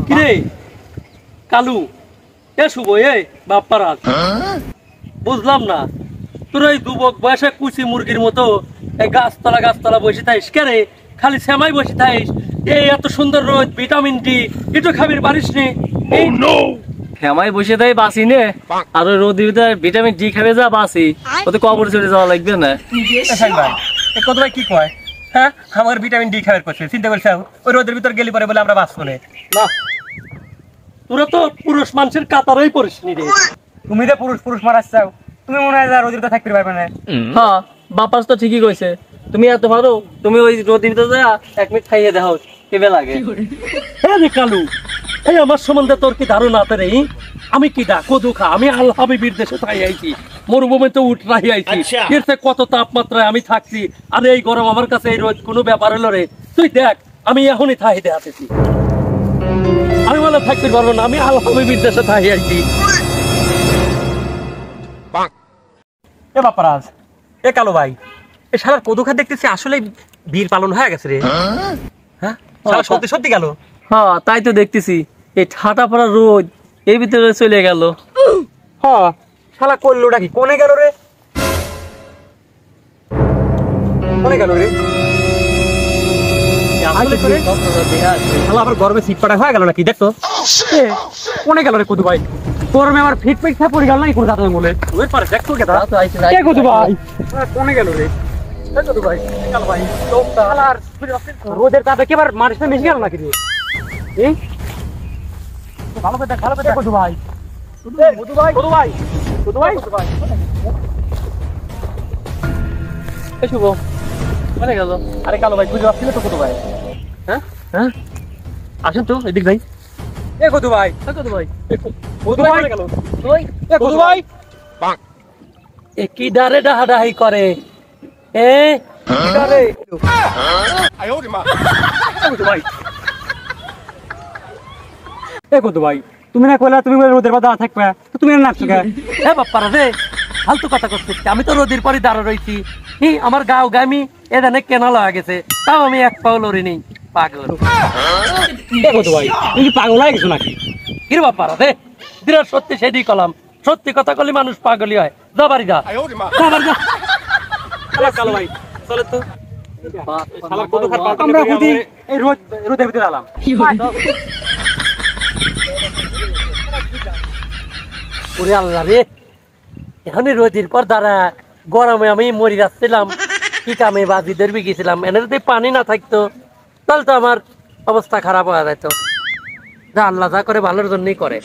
কিরে কালু এ শুভ এ বাপ্পারাজ বুঝলাম না তোর এই যুবক বয়সে কুচি মুরগির মতো এই গাছতলা বসে থাকিস কেরে খালি সেমাই বসে থাকিস এই এত সুন্দর রোদ ভিটামিন ডি একটু খাবির পারিস নি হেমাই বসে তাই বাসি নে আর ওই রোদ ভিটামিন ডি খাবে যা বাসি ওতে কবর চলে যাওয়া লাগবে না ভাই কত ভাই কি কয় হ্যাঁ আমার ভিটামিন ডি খাবার করছে চিন্তা করছে ওই রোদের ভিতর গেলি পরে বলে আমরা বাঁচবো না না তোরা তো পুরুষ মানুষের কাতারেই পড়িস নি রে তুমি যে পুরুষ পুরুষ মারাস চাও তুমি মনে হয় রোদের ভিতর থাকতে পারবে না হ্যাঁ বাপাস তো ঠিকই কইছে তুমি এত পারো তুমি ওই রোদের ভিতর যা 1 মিনিট খাইয়ে দাও কেবে লাগে হ্যাঁ রে কালু এই আমার সম্বন্ধে তোর কি ধারণা আছে রে আমি কি দা কদুখা আমি আল্লাহ হাবিবের দেশে তাই আইছি মরুভূমিতে উঠ রাহি আইছি এর থেকে কত তাপমাত্রায় আমি থাকছি আর এই গরম আমার কাছে এই রোদ কোনো ব্যাপার হলো রে তুই দেখ আমি এখনই থাইতে আসছি আমি বলে থাকতে পারবো না আমি আল্লাহ হাবিবের দেশে তাই আইছি এ বাপ্পারাজ এ কালো ভাই এ সারা কদুখা দেখতেছি আসলে বীর পালন হয়ে গেছে রে হ্যাঁ সারা সত্যি সত্যি গেল হ্যাঁ তাই তো দেখতেছি এই ঠাটা পড়া রোদ এই ভিতরে চলে গেল হ্যাঁ শালা করলোটা কি কোনে গেল রে কোনে গেল রে শালা আবার গরমে সিট পাটা হয়ে গেল নাকি দেখতো কোনে গেল রে কদু ভাই গরমে আমার ফিট ফিট খেয়ে পড়ে গেল নাকি কোনো দাঁড়ানো বলে ওই পারে দেখতো কেটা কে কদু ভাই কোনে গেল রে কদু ভাই গেল ভাই শালার রোদের তাপে কেবার মাটিতে মিশে গেল নাকি রে এই ভালো করে দেখ কদু ভাই কদু ভাই কদু ভাই কদু ভাই কদু ভাই এই শুভ কোনে গেল আরে কালো ভাই বুঝে আসছিল তো কদু ভাই হ্যাঁ হ্যাঁ আসেন তো এদিক ভাই এ কদু ভাই কত ভাই কদু ভাই কোনে গেল ওই এ কদু ভাই এ কি ডারে ডাহাডাহি করে এ কি করে কদু ভাই এ কদু ভাই তুমি না কইলা তুমি রোদের বাদা থাকবে তো তুমি না নাচছো এ বাপ্পারা রে ফালতু কথা করছিস আমি তো রোদির পরে দাঁড়া রইছি আমার গাও গামি এদানে কেনাল হয়ে গেছে তাও আমি এক পাও লড়ি নেই পাগল এ কদু ভাই তুমি কি পাগল হয়ে গেছো নাকি কি রে বাপ্পারা রে বিরাট সত্যি সেদিই কলাম সত্যি কথা কলি মানুষ পাগলই হয় যা বাড়ি যা যা বাড়ি যা কালো ভাই চলে তো শালা কদু খার পাল্টা আমরা বুঝি এই রোদের ভিতরে আলাম ওরে আল্লাহ রে এখানে রোদির পর দাঁড়া গরমে আমি মরি যাচ্ছিলাম কি কামে বাজি ধরবি গেছিলাম এনে যদি পানি না থাকতো তাহলে তো আমার অবস্থা খারাপ হয়ে যেত যা আল্লাহ যা করে ভালোর জন্যই করে